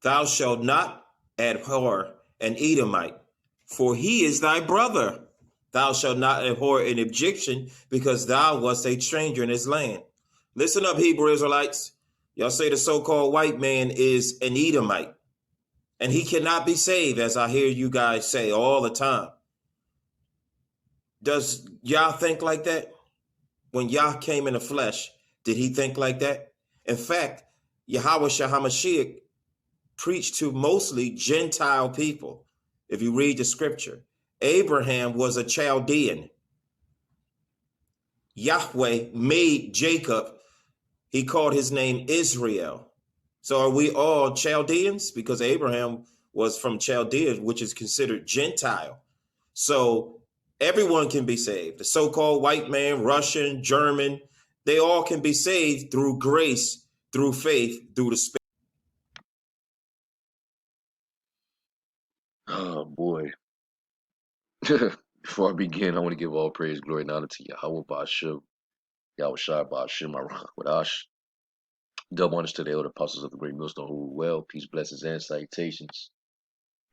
Thou shalt not abhor an Edomite, for he is thy brother. Thou shalt not abhor an Egyptian, because thou wast a stranger in his land. Listen up, Hebrew Israelites. Y'all say the so-called white man is an Edomite, and he cannot be saved, as I hear you guys say all the time. Does Yah think like that? When Yah came in the flesh, did he think like that? In fact, Yahweh Shahamashiach preached to mostly Gentile people. If you read the scripture, Abraham was a Chaldean. Yahweh made Jacob, he called his name Israel. So are we all Chaldeans? Because Abraham was from Chaldea, which is considered Gentile. So everyone can be saved. The so-called white man, Russian, German, they all can be saved through grace, through faith, through the Spirit. Oh boy. Before I begin, I want to give all praise, glory, and honor to Yahweh Ba'ashem, Yahweh Shai Ba'ashem, Arachawadash. Double honors to the elder apostles of the great millstone who rule well. Peace, blessings, and salutations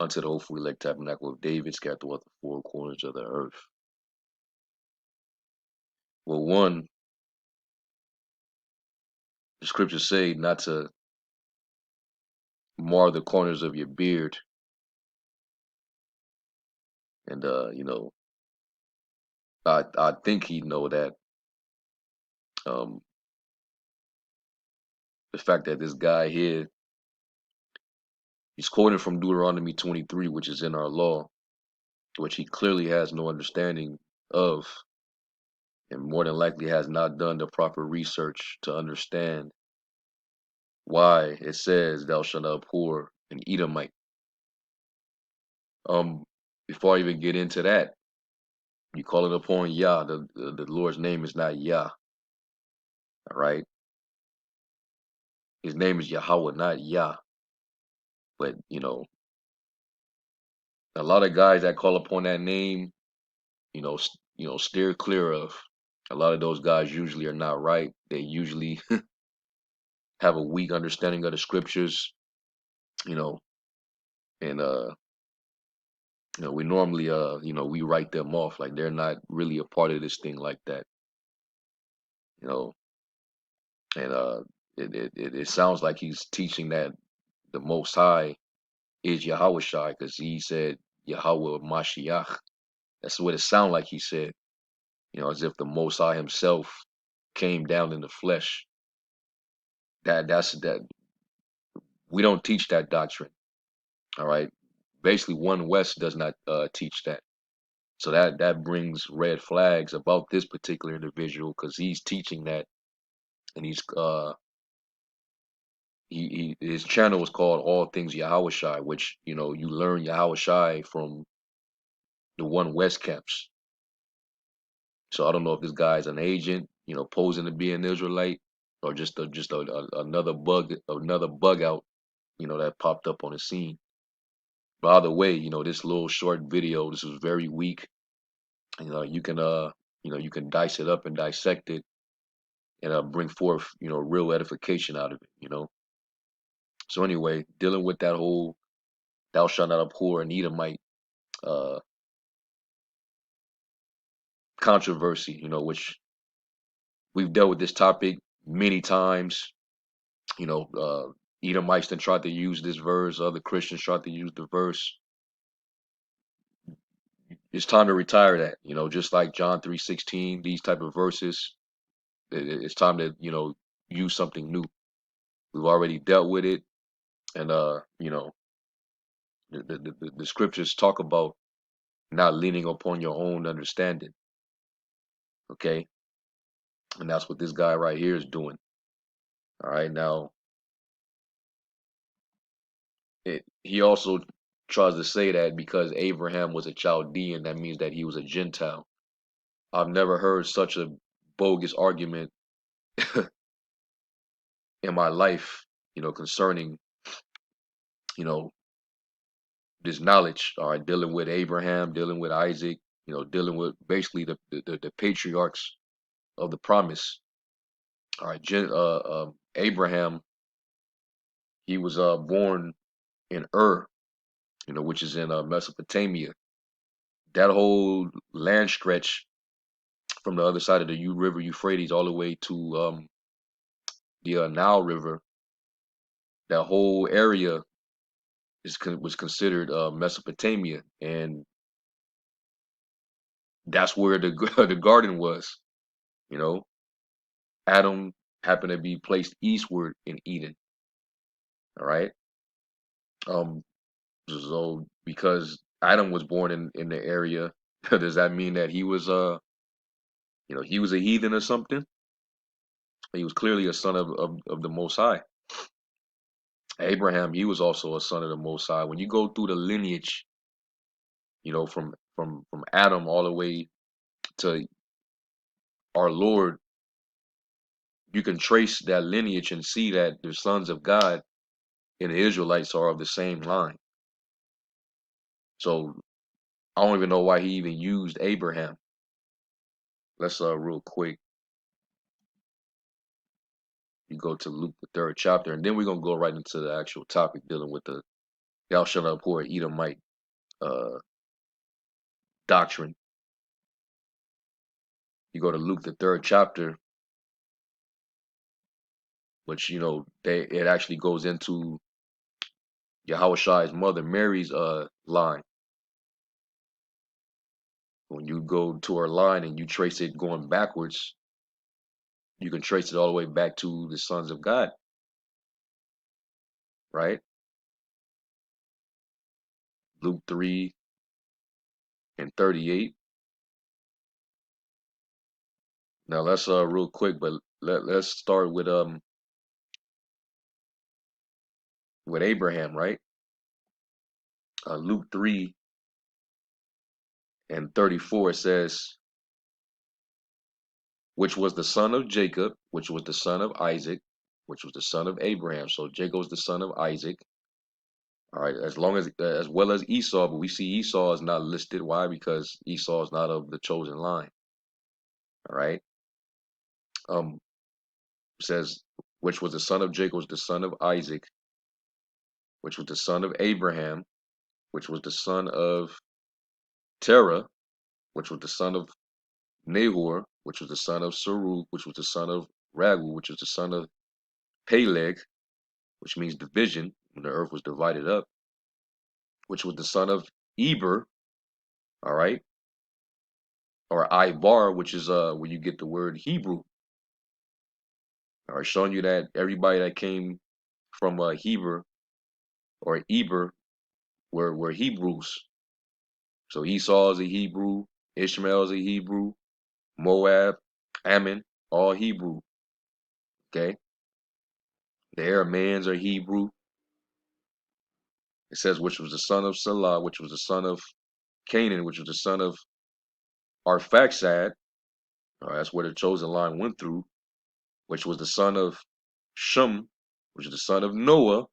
unto the hopeful elect tabernacle of David, scattered throughout the four corners of the earth. Well, one, the scriptures say not to mar the corners of your beard. And, I think he know that um, the fact that this guy here, he's quoting from Deuteronomy 23, which is in our law, which he clearly has no understanding of, and more than likely has not done the proper research to understand why it says thou shalt not abhor an Edomite. Before I even get into that, you call it upon Yah. The Lord's name is not Yah. All right, his name is Yahweh, not Yah. But a lot of guys that call upon that name, steer clear of. A lot of those guys usually are not right. They usually have a weak understanding of the scriptures, you know, and we normally we write them off like they're not really a part of this thing like that, you know, and it sounds like he's teaching that the Most High is Yahweh Shai because he said Yahweh Mashiach. That's what it sounded like he said, as if the Most High himself came down in the flesh. That we don't teach that doctrine. All right. Basically, One West does not teach that. So that brings red flags about this particular individual because he's teaching that, and his channel is called All Things Yahweh Shai, which you learn Yahweh Shai from the One West camps. So I don't know if this guy is an agent, posing to be an Israelite, or just another bug out, that popped up on the scene. By the way, this little short video, this was very weak. You can dice it up and dissect it and bring forth, real edification out of it. So anyway, dealing with that whole thou shalt not abhor an Edomite uh, controversy, which we've dealt with this topic many times. Edomites then tried to use this verse, other Christians tried to use the verse. It's time to retire that, just like John 3:16, these type of verses. It's time to, use something new. We've already dealt with it, and the scriptures talk about not leaning upon your own understanding. Okay, and that's what this guy right here is doing. All right, now he also tries to say that because Abraham was a Chaldean, that means that he was a Gentile. I've never heard such a bogus argument in my life, concerning, you know, this knowledge. All right, dealing with Abraham, dealing with Isaac, dealing with basically the patriarchs of the promise. All right, Abraham, he was born. in Ur, which is in Mesopotamia. That whole land stretch from the other side of the River Euphrates all the way to the Nile River, that whole area was considered Mesopotamia, and that's where the the garden was. You know, Adam happened to be placed eastward in Eden. All right. Um. So because Adam was born in the area, does that mean that he was he was a heathen or something? He was clearly a son of the Most High. Abraham, he was also a son of the Most High. When you go through the lineage, from Adam all the way to our Lord, you can trace that lineage and see that the sons of God and the Israelites are of the same line. So I don't even know why he even used Abraham. Let's real quick, you go to Luke the 3rd chapter, and then we're gonna go right into the actual topic dealing with the thou shalt not abhor Edomite uh doctrine. You go to Luke the 3rd chapter, which it actually goes into Yahushai's mother Mary's line. When you go to her line and you trace it going backwards, you can trace it all the way back to the sons of God, right? Luke 3:38. Now let's real quick, but let's start with Abraham, right? Luke 3:34 says, which was the son of Jacob, which was the son of Isaac, which was the son of Abraham. So Jacob was the son of Isaac. All right, as well as Esau, but we see Esau is not listed. Why? Because Esau is not of the chosen line. All right. Um, says which was the son of Jacob, was the son of Isaac, which was the son of Abraham, which was the son of Terah, which was the son of Nahor, which was the son of Serug, which was the son of Ragu, which was the son of Peleg, which means division, when the earth was divided up, which was the son of Eber, all right, or Ibar, which is where you get the word Hebrew. All right, showing you that everybody that came from Heber or Eber were Hebrews. So Esau is a Hebrew, Ishmael is a Hebrew, Moab, Ammon, all Hebrew. Okay, the Arameans are Hebrew. It says which was the son of Salah, which was the son of Canaan, which was the son of Arphaxad. That's where the chosen line went through, which was the son of Shem, which was the son of Noah,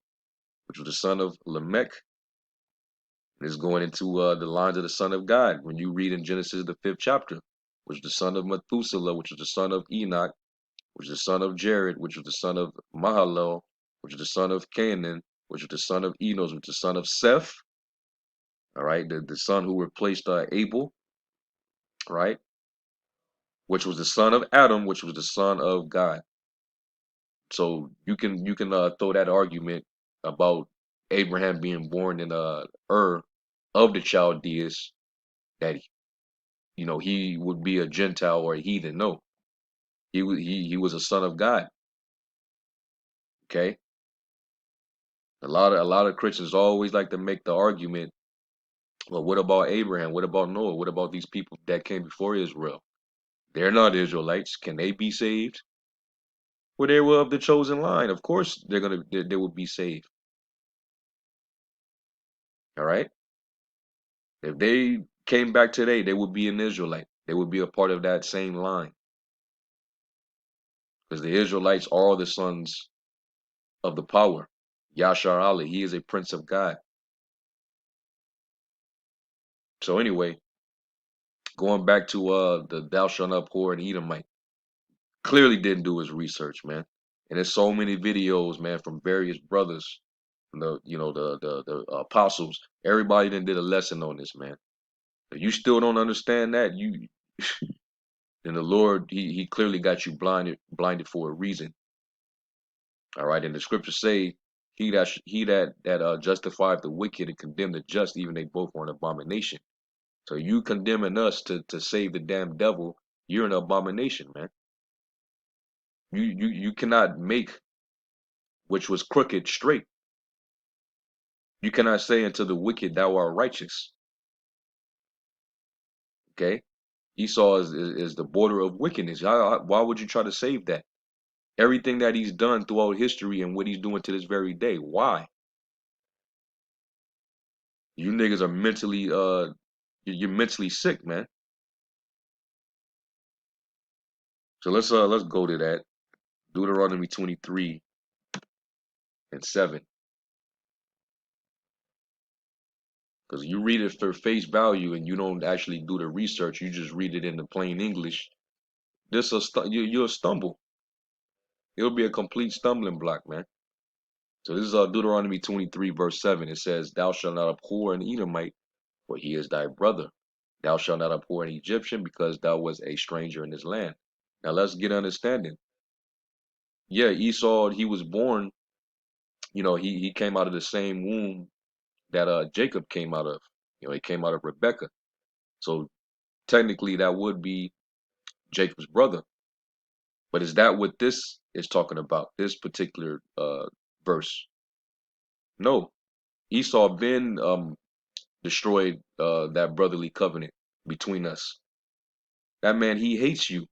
which was the son of Lamech. And it's going into the lines of the son of God. When you read in Genesis, the 5th chapter, which was the son of Methuselah, which was the son of Enoch, which was the son of Jared, which was the son of Mahalalel, which was the son of Canaan, which was the son of Enos, which was the son of Seth, all right, the son who replaced Abel, right, which was the son of Adam, which was the son of God. So you can throw that argument about Abraham being born in Ur of the Chaldeans, that he would be a Gentile or a heathen. No, he was a son of God. Okay, a lot of Christians always like to make the argument, well, what about Abraham? What about Noah? What about these people that came before Israel? They're not Israelites. Can they be saved? Well, they were of the chosen line. Of course, they will be saved. All right. If they came back today, they would be an Israelite. They would be a part of that same line, because the Israelites are the sons of the power. Yashar Ali, he is a prince of God. So anyway, going back to the thou shalt not abhor an Edomite, clearly didn't do his research, man. And there's so many videos, man, from various brothers The apostles, everybody then did a lesson on this, man. If you still don't understand that, then the Lord, he clearly got you blinded for a reason. All right, and the scriptures say, he that justified the wicked and condemned the just, even they both are an abomination. So you condemning us to save the damn devil, you're an abomination, man. You cannot make which was crooked straight. You cannot say unto the wicked, thou art righteous. Okay, Esau is the border of wickedness. Why would you try to save that? Everything that he's done throughout history and what he's doing to this very day. Why? You niggas are mentally you're mentally sick, man. So let's go to that. Deuteronomy 23:7. Because you read it for face value and you don't actually do the research, you just read it in the plain English. You'll stumble. It'll be a complete stumbling block, man. So this is Deuteronomy 23:7. It says, "Thou shalt not abhor an Edomite, for he is thy brother. Thou shalt not abhor an Egyptian, because thou wast a stranger in his land." Now let's get understanding. Yeah, Esau, he was born, he came out of the same womb that Jacob came out of. He came out of Rebekah. So technically that would be Jacob's brother. But is that what this is talking about? This particular verse? No. Esau been destroyed that brotherly covenant between us. That man, he hates you.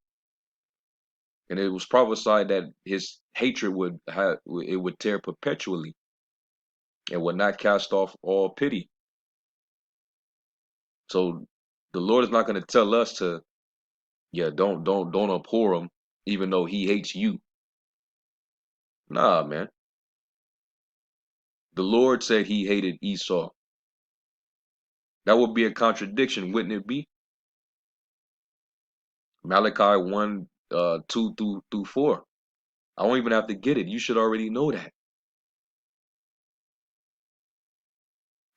And it was prophesied that his hatred would tear perpetually and would not cast off all pity. So the Lord is not going to tell us to, yeah, don't abhor him, even though he hates you. Nah, man. The Lord said he hated Esau. That would be a contradiction, wouldn't it be? Malachi 1, 2 through 4. I don't even have to get it. You should already know that.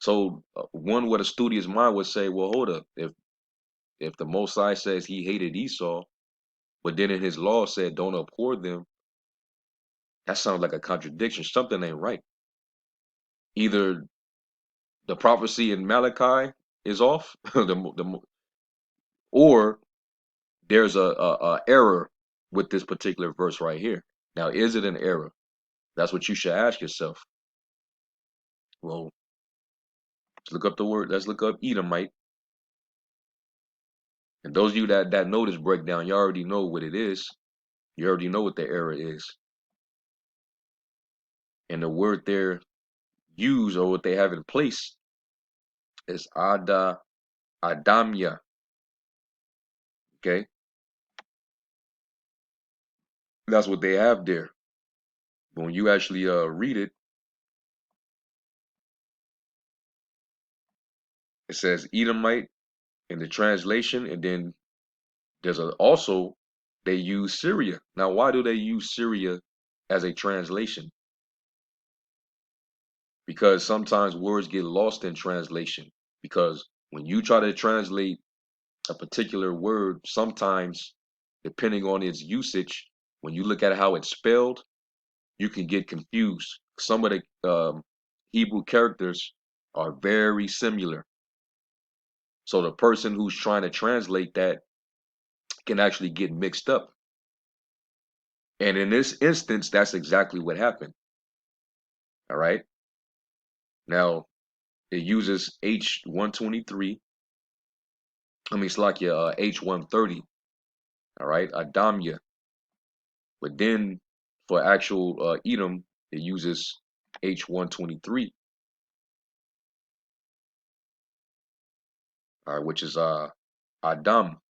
So one with a studious mind would say, well, hold up. If the Most High says he hated Esau, but then in his law said don't abhor them, that sounds like a contradiction. Something ain't right. Either the prophecy in Malachi is off, or there's a error with this particular verse right here. Now, is it an error? That's what you should ask yourself. Well, let's look up the word. Let's look up Edomite. And those of you that know this breakdown, you already know what it is. You already know what the error is. And the word there used, or what they have in place, is Adamya. Okay, that's what they have there. But when you actually read it, it says Edomite in the translation, and then also they use Syria. Now, why do they use Syria as a translation? Because sometimes words get lost in translation. Because when you try to translate a particular word, sometimes depending on its usage, when you look at how it's spelled, you can get confused. Some of the Hebrew characters are very similar. So the person who's trying to translate that can actually get mixed up. And in this instance, that's exactly what happened. All right. Now it uses H123. It's like your H130. All right. Adamya. But then for actual Edom, it uses H123. All right, which is Adam.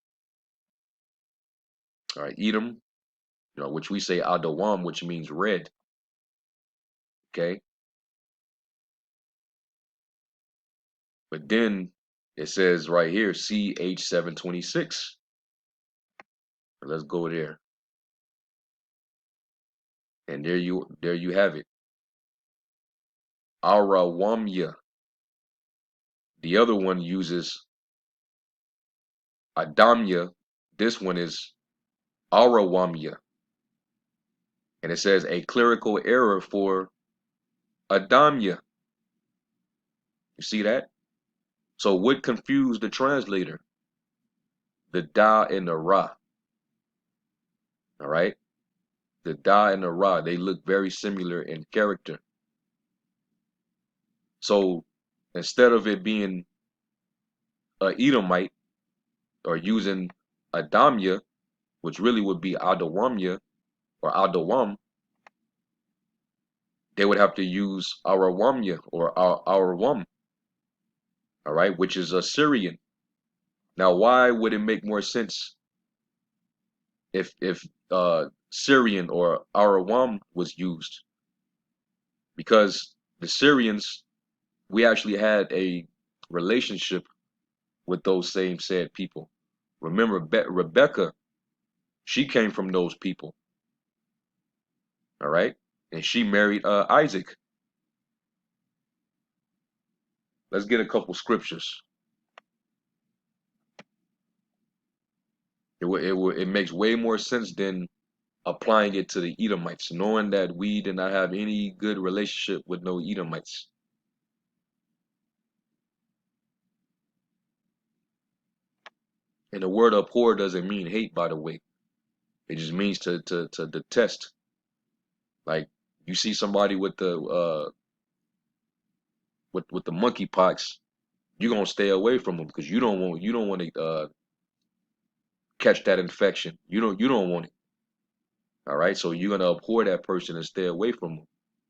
All right, Edom, which we say Adawam, which means red. Okay. But then it says right here, CH726. Let's go there. And there you have it. Arawamya. The other one uses Adamya. This one is Arawamya. And it says a clerical error for Adamya. You see that? So what confused the translator? The Da and the Ra. All right? The Da and the Ra, they look very similar in character. So instead of it being a Edomite or using Adamya, which really would be Adawamya or Adawam, they would have to use Arawamya or Arawam, all right, which is Assyrian. Now, why would it make more sense if Syrian or Arawam was used? Because the Syrians, we actually had a relationship with those same said people. Remember, Rebecca, she came from those people, all right, and she married Isaac. Let's get a couple scriptures. It makes way more sense than applying it to the Edomites, knowing that we did not have any good relationship with no Edomites. And the word abhor doesn't mean hate, by the way. It just means to detest. Like you see somebody with the monkeypox, you're gonna stay away from them because you don't want to catch that infection. You don't want it. All right, so you're gonna abhor that person and stay away from them.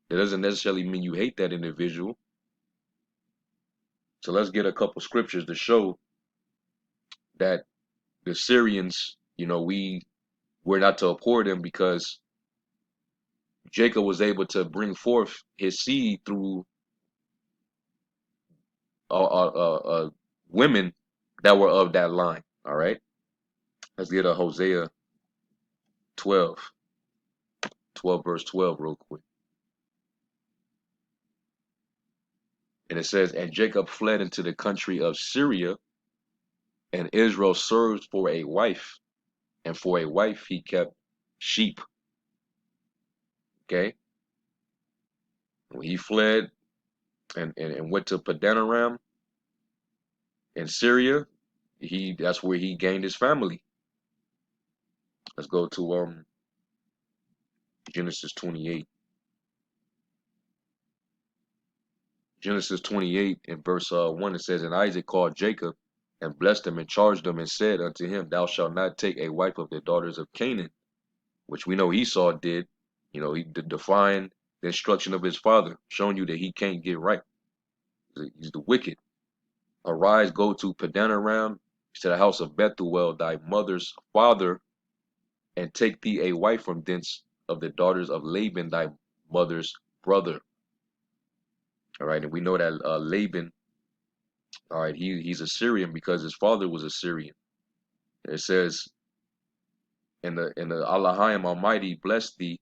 That doesn't necessarily mean you hate that individual. So let's get a couple scriptures to show that the Syrians, we're not to abhor them because Jacob was able to bring forth his seed through women that were of that line. All right, let's get a Hosea 12, 12 verse 12 real quick. And it says, and Jacob fled into the country of Syria, and Israel served for a wife, and for a wife he kept sheep. Okay, when he fled and went to Padanaram in Syria, that's where he gained his family. Let's go to Genesis 28. Genesis 28 in verse 1, it says, and Isaac called Jacob and blessed him and charged him and said unto him, thou shalt not take a wife of the daughters of Canaan, which we know Esau did. He defying the instruction of his father, showing you that he can't get right. He's the wicked. Arise, go to Padanaram, to the house of Bethuel, thy mother's father, and take thee a wife from thence of the daughters of Laban, thy mother's brother. All right, and we know that Laban, all right, he's Assyrian because his father was Assyrian. It says, in the Allahim Almighty bless thee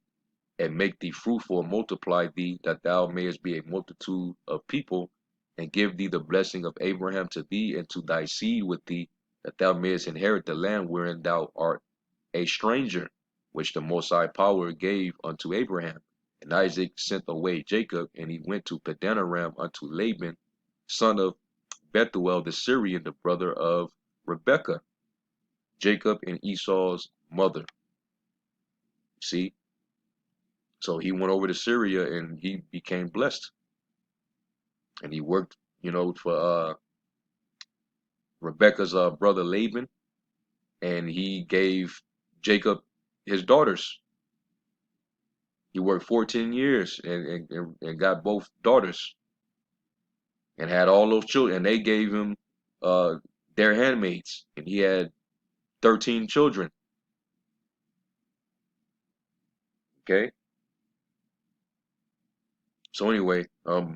and make thee fruitful and multiply thee, that thou mayest be a multitude of people, and give thee the blessing of Abraham to thee and to thy seed with thee, that thou mayest inherit the land wherein thou art a stranger, which the Most High Power gave unto Abraham. And Isaac sent away Jacob, and he went to Padanaram unto Laban, son of Bethuel the Syrian, the brother of Rebekah, Jacob and Esau's mother. See? So he went over to Syria and he became blessed. And he worked, for Rebekah's brother Laban, and he gave Jacob his daughters. He worked 14 years and got both daughters and had all those children. And they gave him uh, their handmaids, and he had 13 children. Okay. So anyway, let's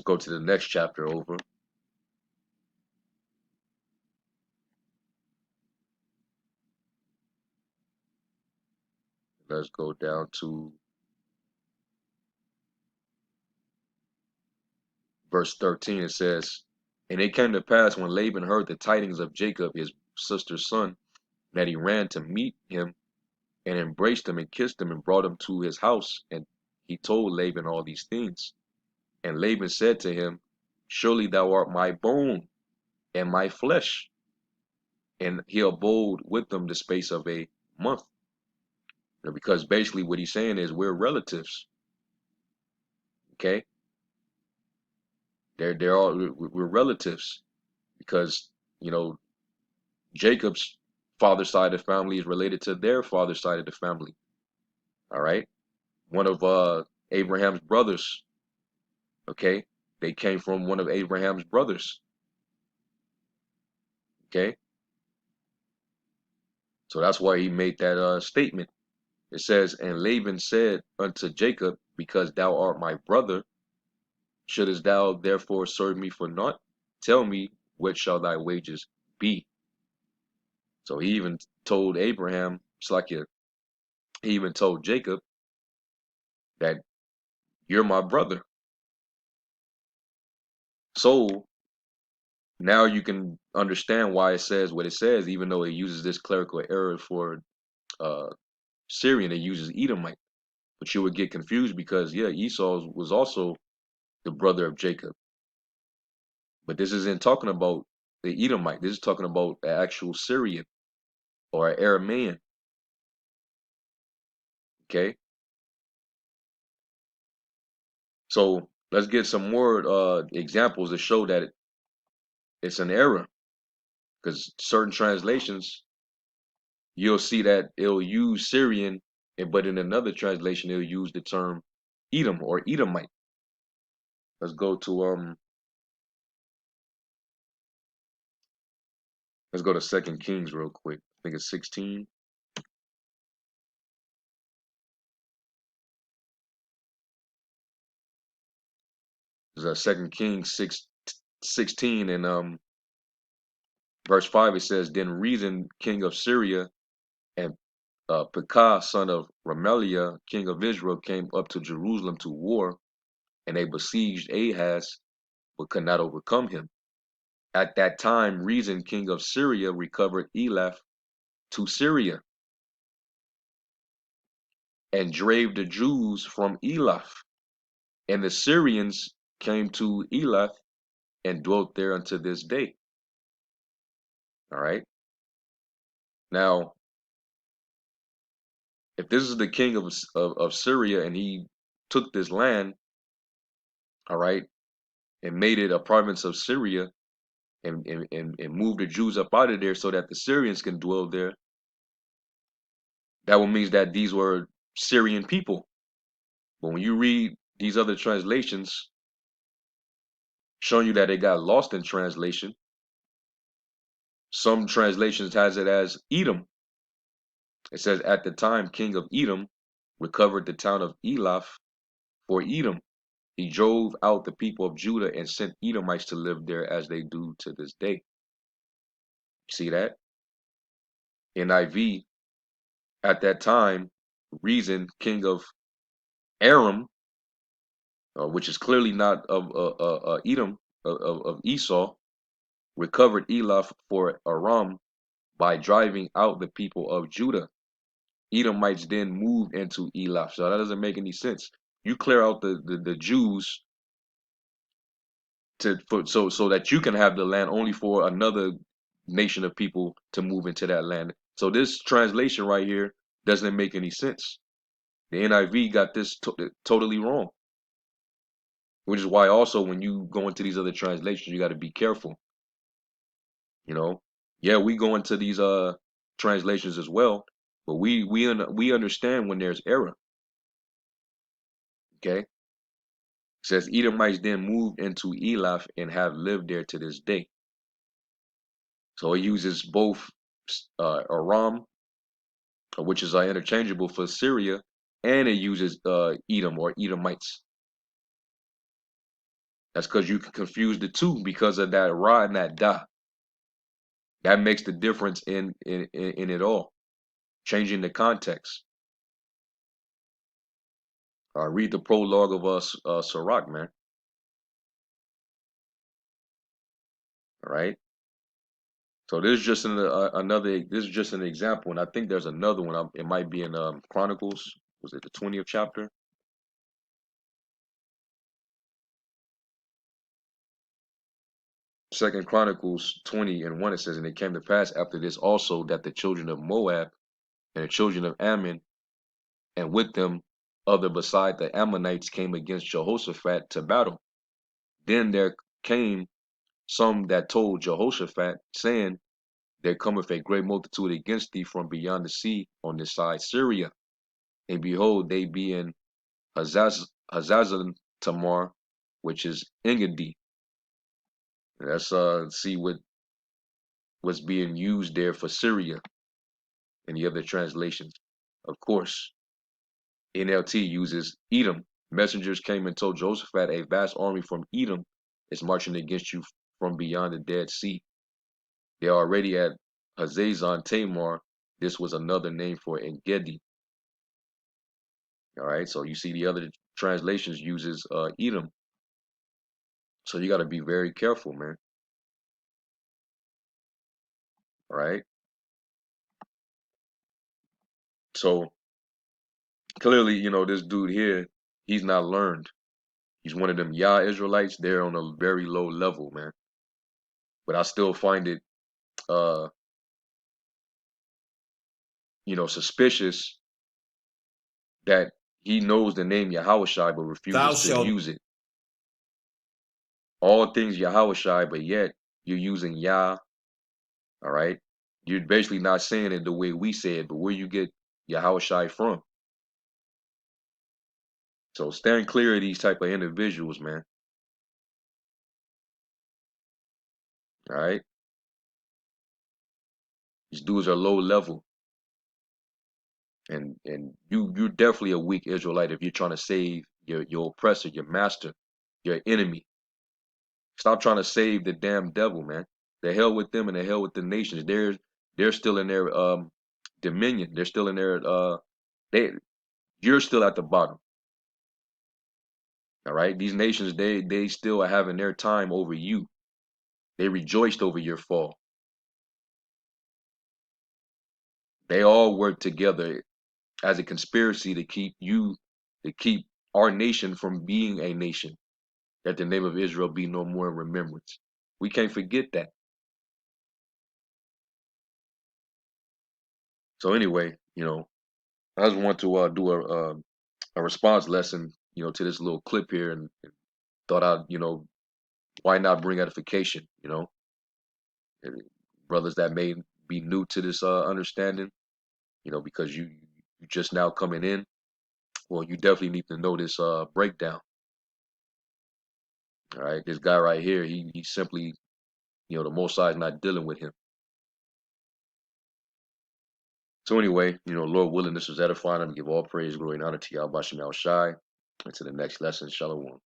go to the next chapter over. Let's go down to verse 13, it says, "And it came to pass when Laban heard the tidings of Jacob, his sister's son, that he ran to meet him and embraced him and kissed him and brought him to his house. And he told Laban all these things. And Laban said to him, Surely thou art my bone and my flesh. And he abode with them the space of a month." Because basically what he's saying is we're relatives. Okay, they're all we're relatives because you know Jacob's father's side of the family is related to their father's side of the family. All right, one of Abraham's brothers. Okay, they came from one of Abraham's brothers. Okay, so that's why he made that statement. It says, "And Laban said unto Jacob, Because thou art my brother, shouldest thou therefore serve me for naught? Tell me, what shall thy wages be?" So he even told Abraham, it's like he even told Jacob that you're my brother. So now you can understand why it says what it says, even though it uses this clerical error for uh, Syrian, it uses Edomite. But you would get confused because, yeah, Esau was also the brother of Jacob. But this isn't talking about the Edomite. This is talking about the actual Syrian or Aramean. Okay. So let's get some more examples to show that it's an error. Because certain translations, you'll see that it'll use Syrian, but in another translation, it'll use the term Edom or Edomite. Let's go to Second Kings real quick. I think it's 16. There's a Second Kings 16 and verse 5. It says, "Then Rezin, king of Syria, and Pekah, son of Remaliah, king of Israel, came up to Jerusalem to war, and they besieged Ahaz, but could not overcome him. At that time, Rezin, king of Syria, recovered Elath to Syria, and drave the Jews from Elath. And the Syrians came to Elath and dwelt there unto this day." All right. Now, if this is the king of Syria and he took this land, all right, and made it a province of Syria and moved the Jews up out of there so that the Syrians can dwell there, that would mean that these were Syrian people. But when you read these other translations showing you that they got lost in translation, some translations has it as Edom. It says, "At the time, king of Edom recovered the town of Elath for Edom. He drove out the people of Judah and sent Edomites to live there as they do to this day." See that? NIV, "At that time, Rezin, king of Aram," which is clearly not of Edom, of Esau, "recovered Elath for Aram by driving out the people of Judah. Edomites then moved into Elath." So that doesn't make any sense. You clear out the Jews so that you can have the land only for another nation of people to move into that land. So this translation right here doesn't make any sense. The NIV got this totally wrong, which is why also when you go into these other translations, you got to be careful. You know, yeah, we go into these translations as well, but we understand when there's error. Okay, it says Edomites then moved into Elath and have lived there to this day. So it uses both Aram, which is interchangeable for Syria, and it uses Edom or Edomites. That's because you can confuse the two because of that Ra and that Da. That makes the difference in it all, changing the context. Read the prologue of Sirach, man. All right. So this is just another. This is just an example, and I think there's another one. It might be in Chronicles. Was it the 20th chapter? Second Chronicles 20:1. It says, and it came to pass after this also that the children of Moab and the children of Ammon, and with them other beside the Ammonites, came against Jehoshaphat to battle. Then there came some that told Jehoshaphat, saying, there cometh a great multitude against thee from beyond the sea on this side Syria. And behold, they be in Hazazon Tamar, which is Engedi. Let's see what's being used there for Syria in the other translations. Of course, NLT uses Edom. Messengers came and told Jehoshaphat, a vast army from Edom is marching against you from beyond the Dead Sea. They are already at Hazazon Tamar. This was another name for Engedi. All right, so you see the other translations uses Edom. So you got to be very careful, man. All right. So clearly, this dude here, he's not learned. He's one of them Yah Israelites. They're on a very low level, man. But I still find it, uh, suspicious that he knows the name Yahushai but Thou refuses to shalt use it. All things Yahushai, but yet you're using Yah. All right. You're basically not saying it the way we say it, but where you get Yahushai from. So stand clear of these type of individuals, man. All right. These dudes are low level. And you're definitely a weak Israelite if you're trying to save your oppressor, your master, your enemy. Stop trying to save the damn devil, man. The hell with them and the hell with the nations. They're still in their dominion. They're still in their they you're still at the bottom. All right. These nations, they still are having their time over you. They rejoiced over your fall. They all work together as a conspiracy to keep our nation from being a nation. That the name of Israel be no more in remembrance. We can't forget that. So anyway, I just want to do a response lesson, to this little clip here, and thought I'd, why not bring edification, and brothers that may be new to this understanding, because you just now coming in. Well, you definitely need to know this breakdown. All right, this guy right here, he simply, the Most High is not dealing with him. So anyway, Lord willing, this was edifying. I'm give all praise, glory, and honor to Yahweh Shem Shai. And to the next lesson, Shalom.